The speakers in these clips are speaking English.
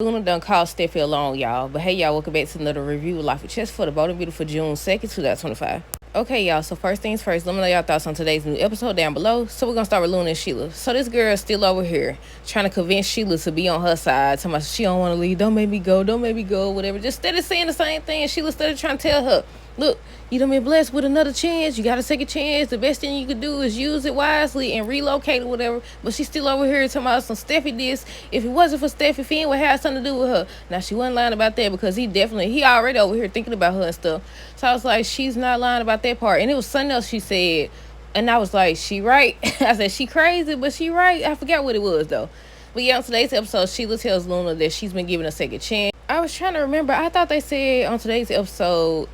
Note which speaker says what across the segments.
Speaker 1: Luna done called Steffi alone, y'all. But hey, y'all, welcome back to another review of Life with Chess for the Bold and Beautiful June 2nd, 2025. Okay, y'all, so first things first, let me know y'all thoughts on today's new episode down below. So we're going to start with Luna and Sheila. So this girl is still over here trying to convince Sheila to be on her side. Talking about she don't want to leave. Don't make me go, whatever. Just steady saying the same thing. And Sheila started trying to tell her, look, you done been blessed with another chance. You got to take a chance. The best thing you could do is use it wisely and relocate or whatever. But she's still over here talking about some Steffi this. If it wasn't for Steffi, Finn would have something to do with her. Now, she wasn't lying about that because he already over here thinking about her and stuff. So I was like, she's not lying about that part. And it was something else she said. And I was like, she right. I said, she crazy, but she right. I forgot what it was, though. But yeah, on today's episode, Sheila tells Luna that she's been given a second chance. I was trying to remember. I thought they said on today's episode,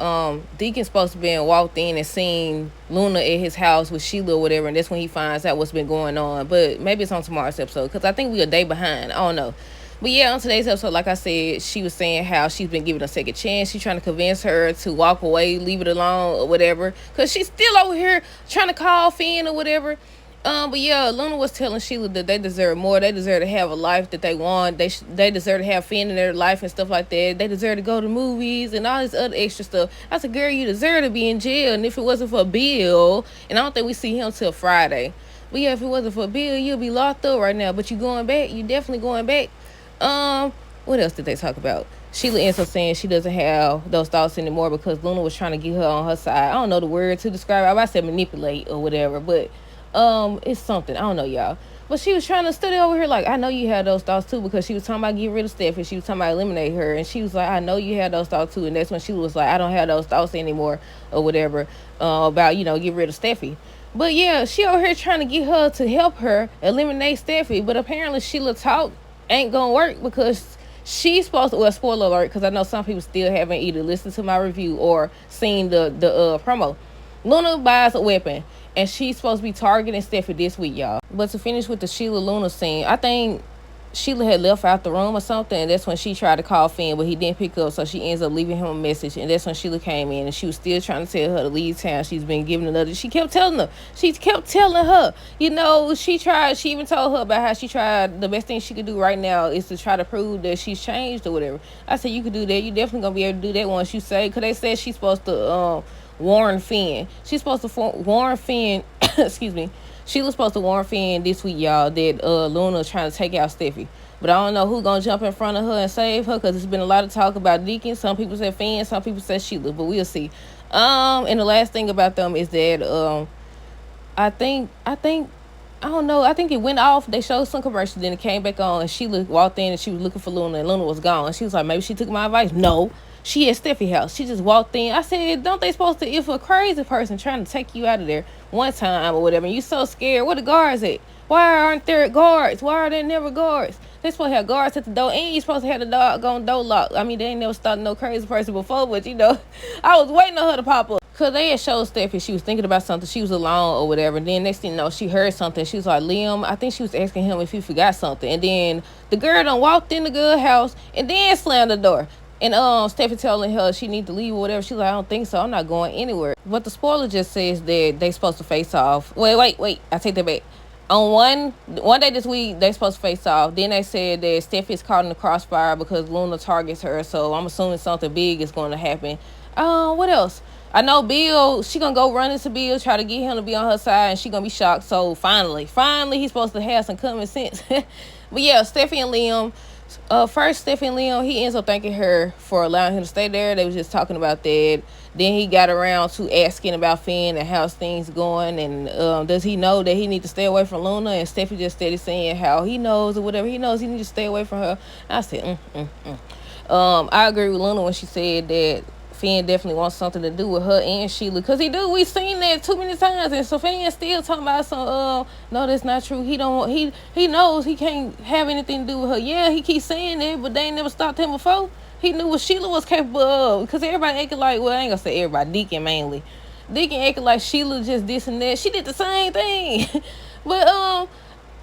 Speaker 1: Deacon's supposed to be walked in and seen Luna at his house with Sheila or whatever, and that's when he finds out what's been going on. But maybe it's on tomorrow's episode because I think we're a day behind. I don't know. But yeah, on today's episode, like I said, she was saying how she's been given a second chance. She's trying to convince her to walk away, leave it alone or whatever, because she's still over here trying to call Finn or whatever. But yeah, Luna was telling Sheila that they deserve more. They deserve to have a life that they want. They deserve to have Finn in their life and stuff like that. They deserve to go to movies and all this other extra stuff. I said, girl, you deserve to be in jail. And if it wasn't for Bill, and I don't think we see him till Friday. But yeah, if it wasn't for Bill, you'll be locked up right now. But you going back. You definitely going back. What else did they talk about? Sheila ends up saying she doesn't have those thoughts anymore because Luna was trying to get her on her side. I don't know the word to describe it. I might say manipulate or whatever, but it's something. I don't know, y'all. But she was trying to study over here like, I know you had those thoughts too, because she was talking about getting rid of Steph and she was talking about eliminate her. And she was like, I know you had those thoughts too. And that's when she was like, I don't have those thoughts anymore or whatever, about, get rid of Steffi. But yeah, she over here trying to get her to help her eliminate Steffi. But apparently Sheila talk ain't gonna work because she's supposed to, well, spoiler alert, because I know some people still haven't either listened to my review or seen the promo. Luna buys a weapon and she's supposed to be targeting Steffi this week, y'all. But to finish with the Sheila Luna scene, I think Sheila had left out the room or something, and that's when she tried to call Finn, but he didn't pick up, so she ends up leaving him a message, and that's when Sheila came in, and she was still trying to tell her to leave town. She's been giving another, she kept telling her, she even told her about how she tried, the best thing she could do right now is to try to prove that she's changed or whatever. I said, you could do that, you definitely gonna be able to do that once you say, because they said she's supposed to, warn Finn. She's supposed to warn Finn, excuse me, she was supposed to warn Finn this week, y'all, that Luna's trying to take out Steffi. But I don't know who's going to jump in front of her and save her, because there's been a lot of talk about Deacon. Some people say Finn, some people say Sheila, but we'll see. And the last thing about them is that I think it went off. They showed some commercials, then it came back on, and Sheila walked in and she was looking for Luna, and Luna was gone. She was like, maybe she took my advice. No. She at Steffi's house. She just walked in. I said, don't they supposed to, if a crazy person trying to take you out of there one time or whatever, and you so scared, where the guards at? Why aren't there guards? Why are there never guards? They supposed to have guards at the door, and you supposed to have the doggone door locked. I mean, they ain't never started no crazy person before, but I was waiting on her to pop up. Because they had showed Steffi, she was thinking about something, she was alone or whatever, and then next thing you know, she heard something. She was like, Liam, I think she was asking him if he forgot something, and then the girl done walked in the good house and then slammed the door. And Steffi telling her she need to leave or whatever. She's like, I don't think so. I'm not going anywhere. But the spoiler just says that they supposed to face off. Wait. I take that back. On one day this week, they supposed to face off. Then they said that Steffi's caught in the crossfire because Luna targets her. So I'm assuming something big is going to happen. What else? I know Bill, she going to go run into Bill, try to get him to be on her side, and she going to be shocked. So finally, he's supposed to have some common sense. But yeah, Steffi and Liam. First, Steffi and Liam, he ends up thanking her for allowing him to stay there. They was just talking about that. Then he got around to asking about Finn and how's things going, and does he know that he need to stay away from Luna? And Steffi just steady saying how he knows or whatever. He knows he needs to stay away from her. I said, I agree with Luna when she said that Finn definitely wants something to do with her and Sheila, because we seen that too many times, and so Finn still talking about some no, that's not true. He don't want, he knows he can't have anything to do with her. Yeah, he keeps saying that, but they ain't never stopped him before. He knew what Sheila was capable of, because everybody acting like, well, I ain't gonna say everybody, Deacon mainly. Deacon acting like Sheila just this and that. She did the same thing. But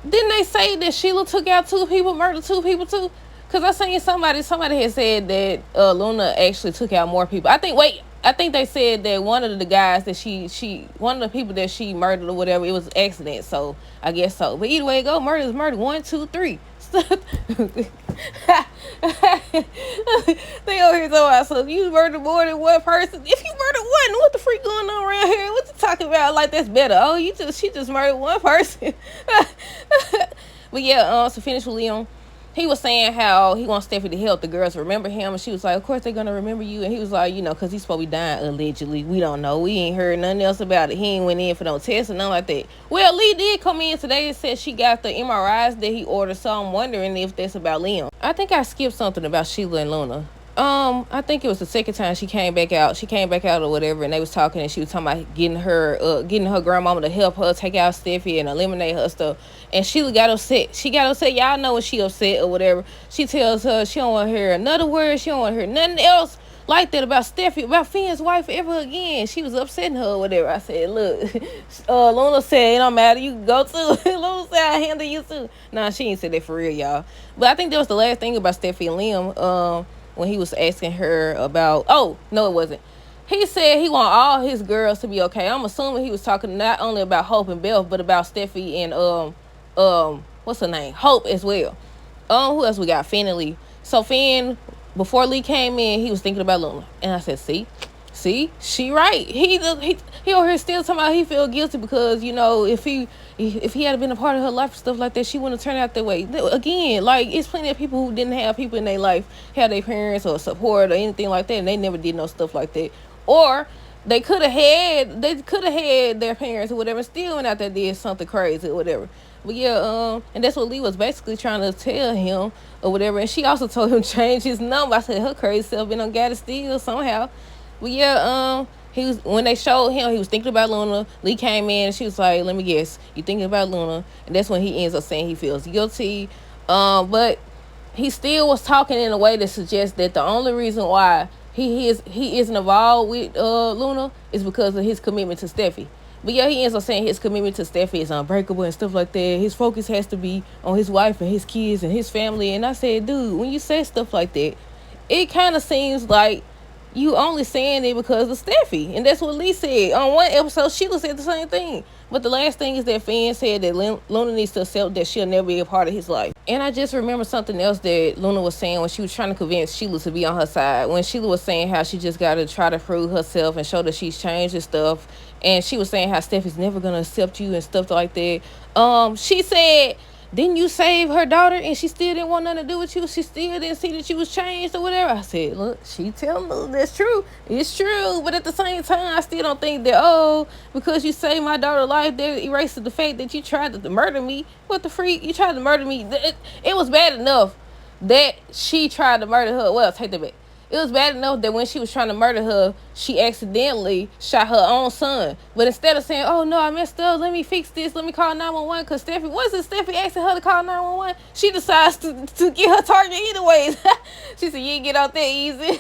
Speaker 1: didn't they say that Sheila took out 2 people, murdered 2 people too? Because I seen somebody had said that Luna actually took out more people. I think they said that one of the guys that one of the people that she murdered or whatever, it was an accident. So I guess so. But either way it go, murder is murder. 1, 2, 3. They over here talking about, so if you murder more than one person, if you murder one, what the freak going on around here? What you talking about? Like that's better. Oh, she just murdered one person. But yeah, to finish with Leon, he was saying how he wants Steffi to help the girls remember him, and she was like, "Of course they're gonna remember you." And he was like, "Cause he's supposed to be dying allegedly. We don't know. We ain't heard nothing else about it. He ain't went in for no tests or nothing like that." Well, Lee did come in today and said she got the MRIs that he ordered, so I'm wondering if that's about Liam. I think I skipped something about Sheila and Luna. I think it was the second time she came back out. She came back out or whatever, and they was talking, and she was talking about getting her grandmama to help her take out Steffi and eliminate her stuff. And Sheila got upset. She got upset. Y'all know when she upset or whatever. She tells her she don't want to hear another word. She don't want to hear nothing else like that about Steffi, about Finn's wife ever again. She was upsetting her or whatever. I said, look, Luna said, it don't matter. You can go too. Luna said, I handle you too. Nah, she ain't said that for real, y'all. But I think that was the last thing about Steffi and Liam. When he was asking her about, oh no, it wasn't. He said he want all his girls to be okay. I'm assuming he was talking not only about Hope and Beth, but about Steffi and what's her name, Hope as well. Who else we got? Finn and Lee. So Finn, before Lee came in, he was thinking about Luna, and I said, see, she right. He over here still talking about he feel guilty because if he had been a part of her life and stuff like that, she wouldn't have turned out that way. Again, like it's plenty of people who didn't have people in their life, have their parents or support or anything like that, and they never did no stuff like that. Or they could have had their parents or whatever, and still went out there and did something crazy or whatever. But yeah, and that's what Lee was basically trying to tell him or whatever. And she also told him to change his number. I said her crazy self been on got steal somehow. But yeah, when they showed him, he was thinking about Luna. Lee came in and she was like, "Let me guess, you thinking about Luna?" And that's when he ends up saying he feels guilty. But he still was talking in a way that suggests that the only reason why he isn't involved with Luna is because of his commitment to Steffi. But yeah, he ends up saying his commitment to Steffi is unbreakable and stuff like that. His focus has to be on his wife and his kids and his family. And I said, dude, when you say stuff like that, it kind of seems like you only saying it because of Steffi. And that's what Lee said. On one episode, Sheila said the same thing. But the last thing is that Finn said that Luna needs to accept that she'll never be a part of his life. And I just remember something else that Luna was saying when she was trying to convince Sheila to be on her side. When Sheila was saying how she just got to try to prove herself and show that she's changed and stuff. And she was saying how Steffi's never going to accept you and stuff like that. She said, didn't you save her daughter and she still didn't want nothing to do with you? She still didn't see that you was changed or whatever. I said, look, she tell me that's true. It's true. But at the same time, I still don't think that, because you saved my daughter's life, that erases the fact that you tried to murder me. What the freak? You tried to murder me. It was bad enough that she tried to murder her. Well, take that back. It was bad enough that when she was trying to murder her, she accidentally shot her own son. But instead of saying, oh, no, I messed up, let me fix this, let me call 911, because wasn't Steffi asking her to call 911? She decides to get her target either way. She said, you ain't get out that easy.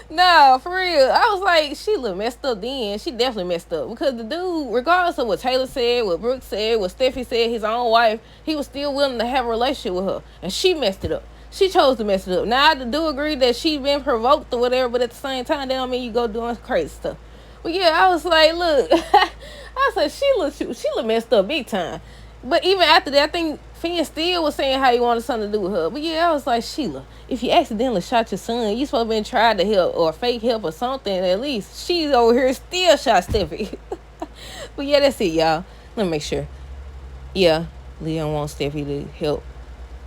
Speaker 1: No, for real. I was like, Sheila messed up then. She definitely messed up. Because the dude, regardless of what Taylor said, what Brooke said, what Steffi said, his own wife, he was still willing to have a relationship with her. And she messed it up. She chose to mess it up. Now, I do agree that she been provoked or whatever, but at the same time, that don't mean you go doing crazy stuff. But yeah, I was like, look, I said, Sheila messed up big time. But even after that, I think Finn still was saying how he wanted something to do with her. But yeah, I was like, Sheila, if you accidentally shot your son, you supposed to been trying to help or fake help or something at least. She's over here still shot Steffi. But yeah, that's it, y'all. Let me make sure. Yeah, Leon wants Steffi to help.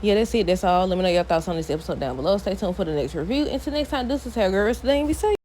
Speaker 1: Yeah, that's it. That's all. Let me know your thoughts on this episode down below. Stay tuned for the next review. Until next time, this is how girls today and be safe.